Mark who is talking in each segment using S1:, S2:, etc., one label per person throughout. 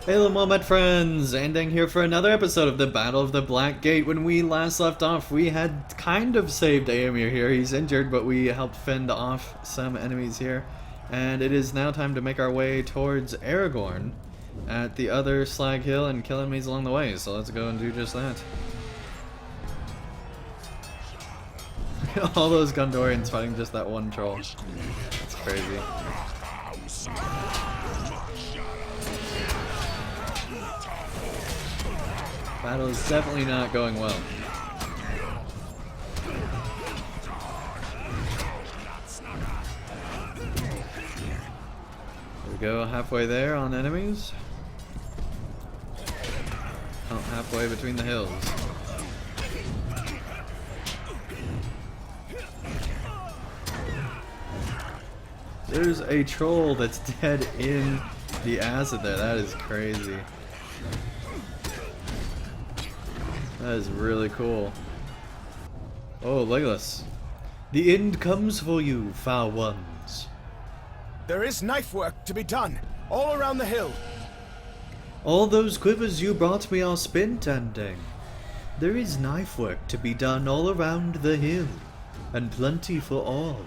S1: Hello Moment friends, Andang here for another episode of the Battle of the Black Gate. When we last left off, we had kind of saved Aemir here. He's injured, but we helped fend off some enemies here. And it is now time to make our way towards Aragorn at the other Slag Hill and kill enemies along the way. So let's go and do just that. All those Gondorians fighting just that one troll. That's crazy. Battle is definitely not going well. There we go, halfway there on enemies. Oh, halfway between the hills. There's a troll that's dead in the acid there. That is crazy. That is really cool. Oh, Legolas. The end comes for you, foul ones.
S2: There is knife work to be done, all around the hill.
S1: All those quivers you brought me are spent, Andang. There is knife work to be done all around the hill, and plenty for all.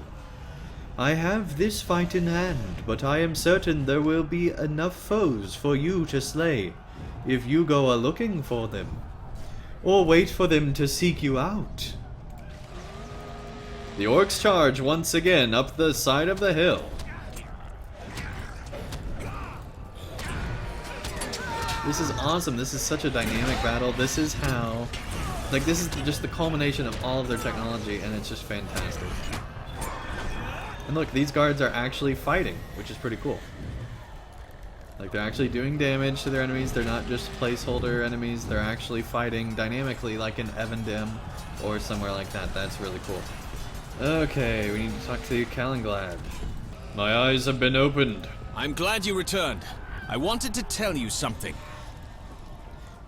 S1: I have this fight in hand, but I am certain there will be enough foes for you to slay, if you go a-looking for them. Or wait for them to seek you out. The orcs charge once again up the side of the hill. This is awesome. This is such a dynamic battle. This is how, like, this is just the culmination of all of their technology, and it's just fantastic. And look, these guards are actually fighting, which is pretty cool. Like, they're actually doing damage to their enemies. They're not just placeholder enemies. They're actually fighting dynamically, like in Evendim or somewhere like that. That's really cool. Okay, we need to talk to Kalenlad. My eyes have been opened.
S3: I'm glad you returned. I wanted to tell you something.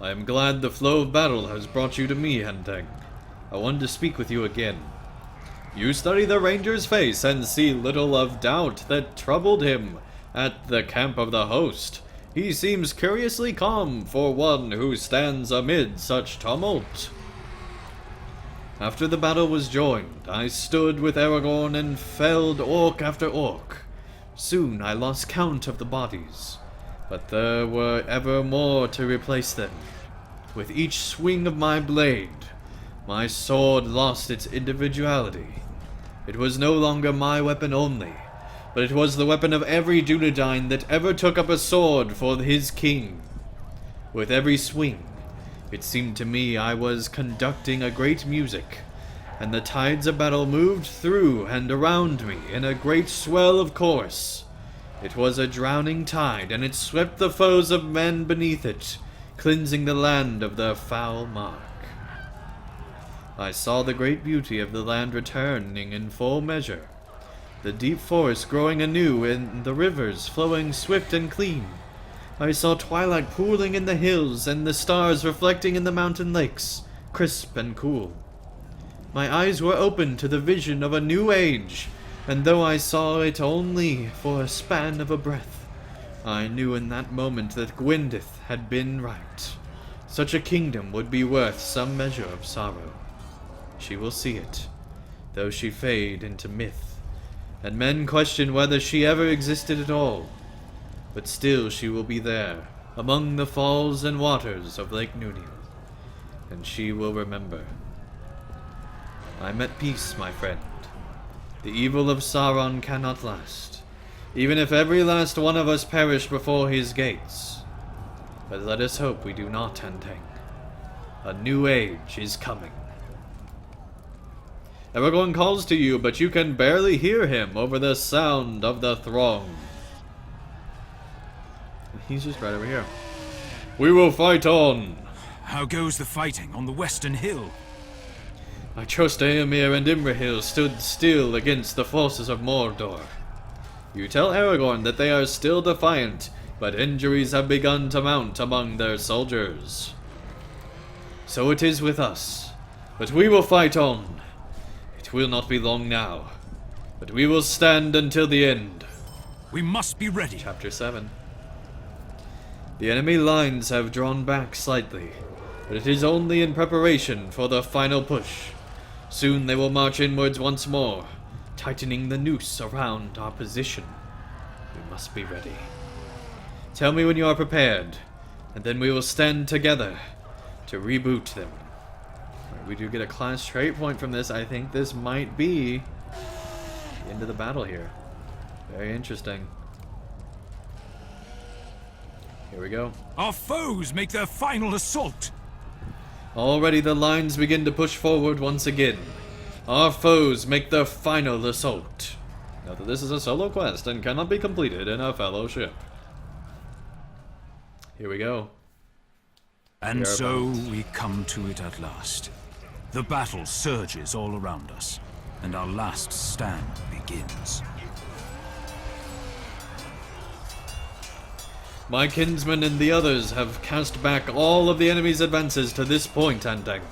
S1: I am glad the flow of battle has brought you to me, Andang. I wanted to speak with you again. You study the ranger's face and see little of doubt that troubled him at the camp of the host. He seems curiously calm for one who stands amid such tumult. After the battle was joined, I stood with Aragorn and felled orc after orc. Soon I lost count of the bodies, but there were ever more to replace them. With each swing of my blade, my sword lost its individuality. It was no longer my weapon only, but it was the weapon of every Dunedain that ever took up a sword for his king. With every swing, it seemed to me I was conducting a great music, and the tides of battle moved through and around me in a great swell of chorus. It was a drowning tide, and it swept the foes of men beneath it, cleansing the land of their foul mark. I saw the great beauty of the land returning in full measure, the deep forest growing anew and the rivers flowing swift and clean. I saw twilight pooling in the hills and the stars reflecting in the mountain lakes, crisp and cool. My eyes were opened to the vision of a new age, and though I saw it only for a span of a breath, I knew in that moment that Gwendith had been right. Such a kingdom would be worth some measure of sorrow. She will see it, though she fade into myth, and men question whether she ever existed at all. But still she will be there, among the falls and waters of Lake Núnil, and she will remember. I'm at peace, my friend. The evil of Sauron cannot last, even if every last one of us perish before his gates. But let us hope we do not, Andang. A new age is coming. Aragorn calls to you, but you can barely hear him over the sound of the throng. He's just right over here. We will fight on.
S3: How goes the fighting on the western hill?
S1: I trust Aemir and Imrahil stood still against the forces of Mordor. You tell Aragorn that they are still defiant, but injuries have begun to mount among their soldiers. So it is with us, but we will fight on. It will not be long now, but we will stand until the end.
S3: We must be ready.
S1: Chapter 7. The enemy lines have drawn back slightly, but it is only in preparation for the final push. Soon they will march inwards once more, tightening the noose around our position. We must be ready. Tell me when you are prepared, and then we will stand together to reboot them. Right, we do get a class trait point from this. I think this might be the end of the battle here. Very interesting. Here we go.
S3: Our foes make their final assault.
S1: Already the lines begin to push forward once again. Our foes make their final assault. Note that this is a solo quest and cannot be completed in a fellowship. Here we go.
S3: And so we come to it at last. The battle surges all around us, and our last stand begins.
S1: My kinsmen and the others have cast back all of the enemy's advances to this point, Andang.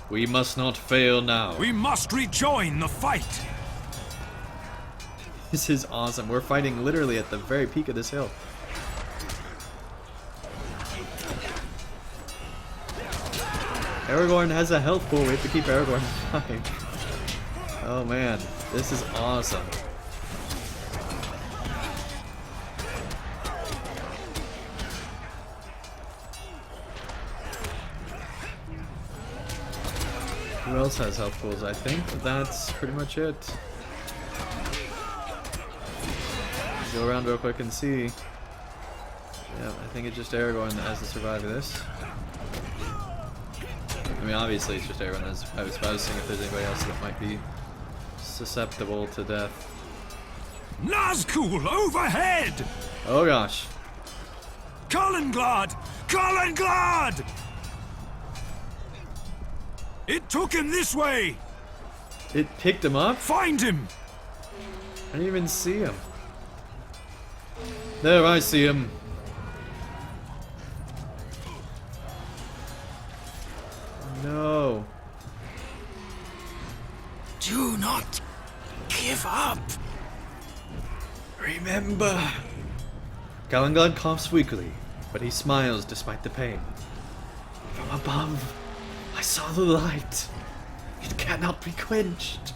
S1: We must not fail now.
S3: We must rejoin the fight!
S1: This is awesome. We're fighting literally at the very peak of this hill. Aragorn has a health pool. We have to keep Aragorn alive. Oh man, this is awesome. Who else has health pools? I think that's pretty much it. Go around real quick and see. Yeah, I think it's just Aragorn that has to survive this. I mean, obviously it's just Aragorn. I was about to see if there's anybody else that might be susceptible to death.
S3: Nazgul overhead!
S1: Oh gosh.
S3: Kalenlad! Kalenlad! It took him this way!
S1: It picked him up?
S3: Find him!
S1: I didn't even see him. There, I see him. No.
S2: Do not give up.
S1: Remember. Kalenlad coughs weakly, but he smiles despite the pain. From above, I saw the light. It cannot be quenched.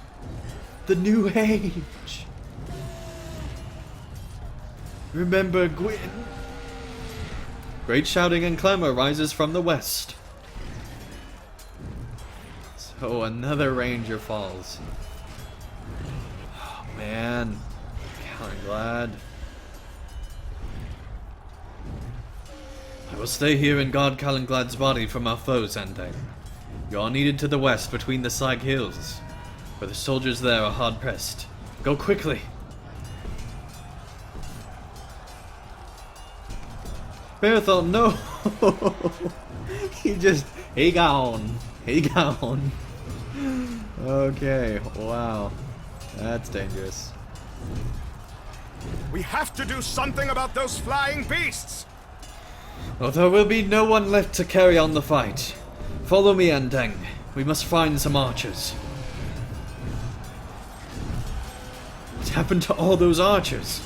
S1: The new age. Remember Gwyn. Great shouting and clamor rises from the west. So another ranger falls. Oh man. Kalenlad. I will stay here and guard Kalenglad's body from our foes, Andang. You are needed to the west between the Slag Hills, where the soldiers there are hard pressed. Go quickly. Barathon, no! he gone. He gone. Okay, wow. That's dangerous.
S2: We have to do something about those flying beasts!
S1: Well, there will be no one left to carry on the fight. Follow me, Andang. We must find some archers. What happened to all those archers?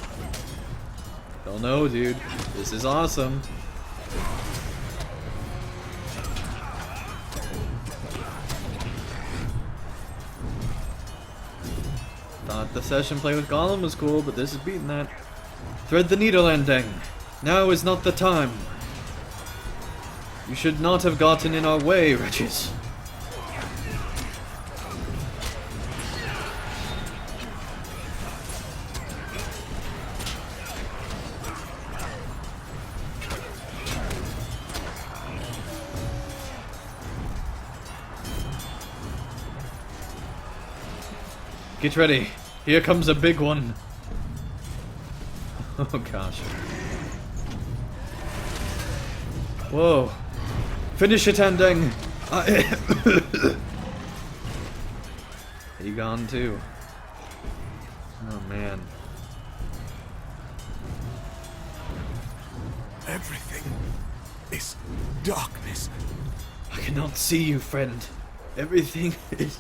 S1: Don't know, dude. This is awesome. Thought the session play with Gollum was cool, but this is beating that. Thread the needle, Andang. Now is not the time. You should not have gotten in our way, wretches. Get ready. Here comes a big one. Oh gosh. Whoa. Finish it, Andang. He gone too. Oh man.
S2: Everything is darkness.
S1: I cannot see you, friend. Everything is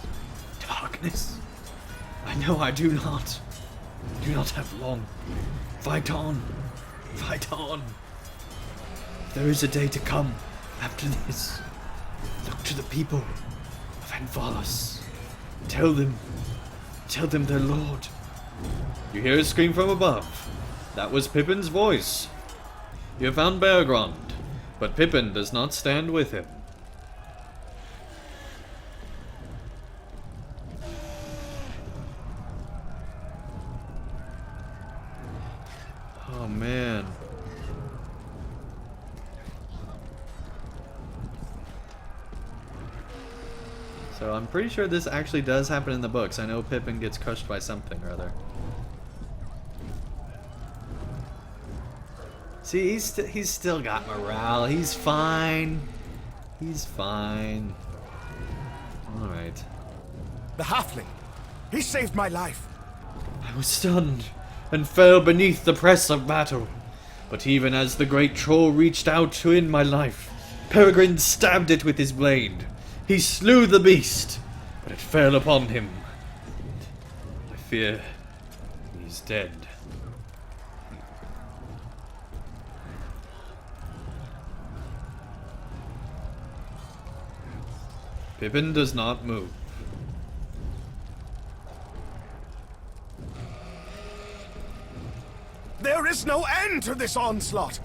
S1: darkness. I know I do not. Do not have long. Fight on. Fight on. There is a day to come after this. Look to the people of Envalos. Tell them their lord. You hear a scream from above. That was Pippin's voice. You have found Beargrond, but Pippin does not stand with him. Oh man. So I'm pretty sure this actually does happen in the books. I know Pippin gets crushed by something or other. See, he's still got morale. He's fine. He's fine. All right.
S2: The halfling. He saved my life.
S1: I was stunned and fell beneath the press of battle. But even as the great troll reached out to end my life, Peregrine stabbed it with his blade. He slew the beast, but it fell upon him. I fear he's dead. Pippin does not move.
S2: There is no end to this onslaught.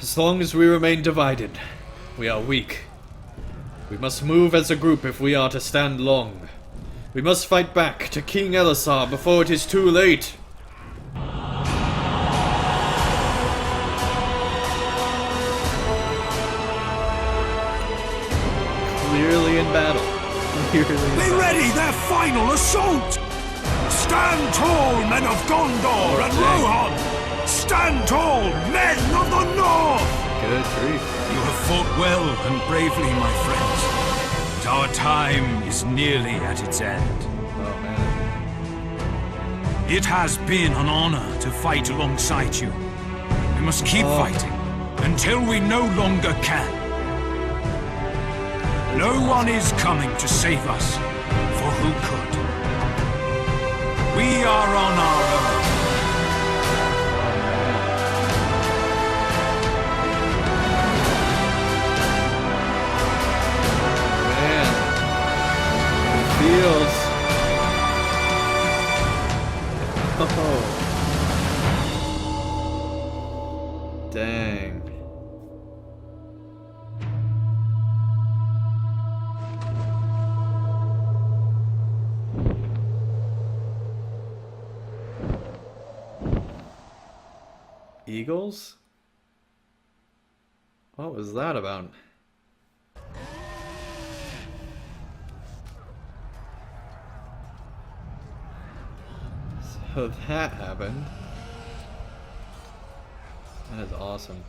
S1: As long as we remain divided, we are weak. We must move as a group if we are to stand long. We must fight back to King Elisar before it is too late. Clearly in battle.
S3: Be ready their final assault! Stand tall, men of Gondor and Rohan! Stand tall, men of the North!
S1: Good grief.
S3: You have fought well and bravely, my friends. But our time is nearly at its end.
S1: Oh man.
S3: It has been an honor to fight alongside you. We must keep fighting until we no longer can. No one is coming to save us, for who could? We are on our own.
S1: Feels. Oh. Dang. Eagles? What was that about? So that happened. That is awesome.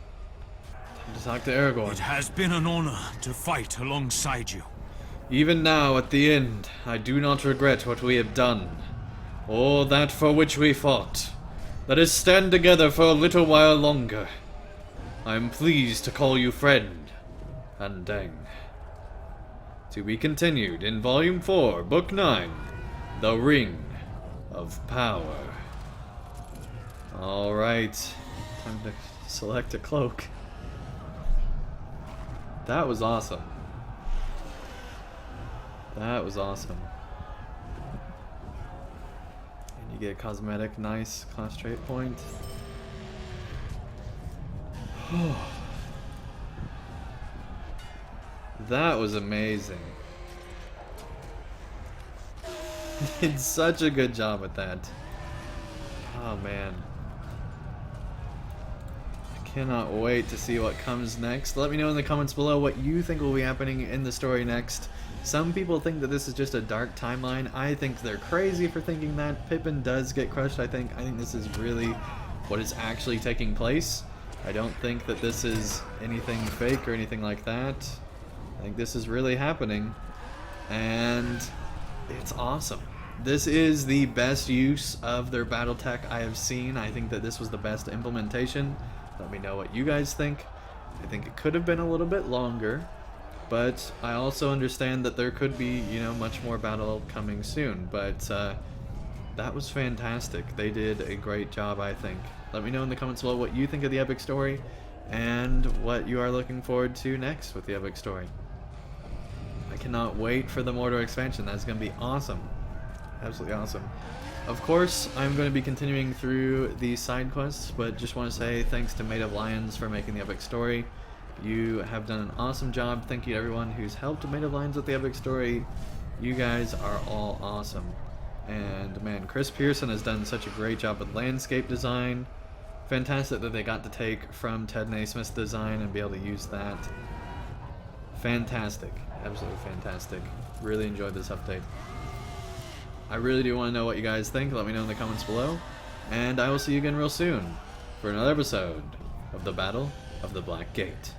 S1: Time to talk to Aragorn.
S3: It has been an honor to fight alongside you.
S1: Even now, at the end, I do not regret what we have done, or that for which we fought. Let us stand together for a little while longer. I am pleased to call you friend, Andang. To be continued in Volume 4, Book 9, The Ring of Power. Alright, time to select a cloak. That was awesome. That was awesome. And you get a cosmetic, nice class trait point. That was amazing. Did such a good job at that. Oh man. I cannot wait to see what comes next. Let me know in the comments below what you think will be happening in the story next. Some people think that this is just a dark timeline. I think they're crazy for thinking that. Pippin does get crushed, I think. I think this is really what is actually taking place. I don't think that this is anything fake or anything like that. I think this is really happening. And it's awesome. This is the best use of their battle tech I have seen. I think that this was the best implementation. Let me know what you guys think. I think it could have been a little bit longer, but I also understand that there could be, you know, much more battle coming soon. But that was fantastic. They did a great job, I think. Let me know in the comments below what you think of the epic story. and what you are looking forward to next with the epic story. I cannot wait for the Mordor expansion. That's going to be awesome. Absolutely awesome. Of course, I'm going to be continuing through the side quests, but just want to say thanks to Made of Lions for making the epic story. You have done an awesome job. Thank you to everyone who's helped Made of Lions with the epic story. You guys are all awesome. And man, Chris Pearson has done such a great job with landscape design. Fantastic that they got to take from Ted Naismith's design and be able to use that. Fantastic. Absolutely fantastic. Really enjoyed this update. I really do want to know what you guys think. Let me know in the comments below. And I will see you again real soon for another episode of the Battle of the Black Gate.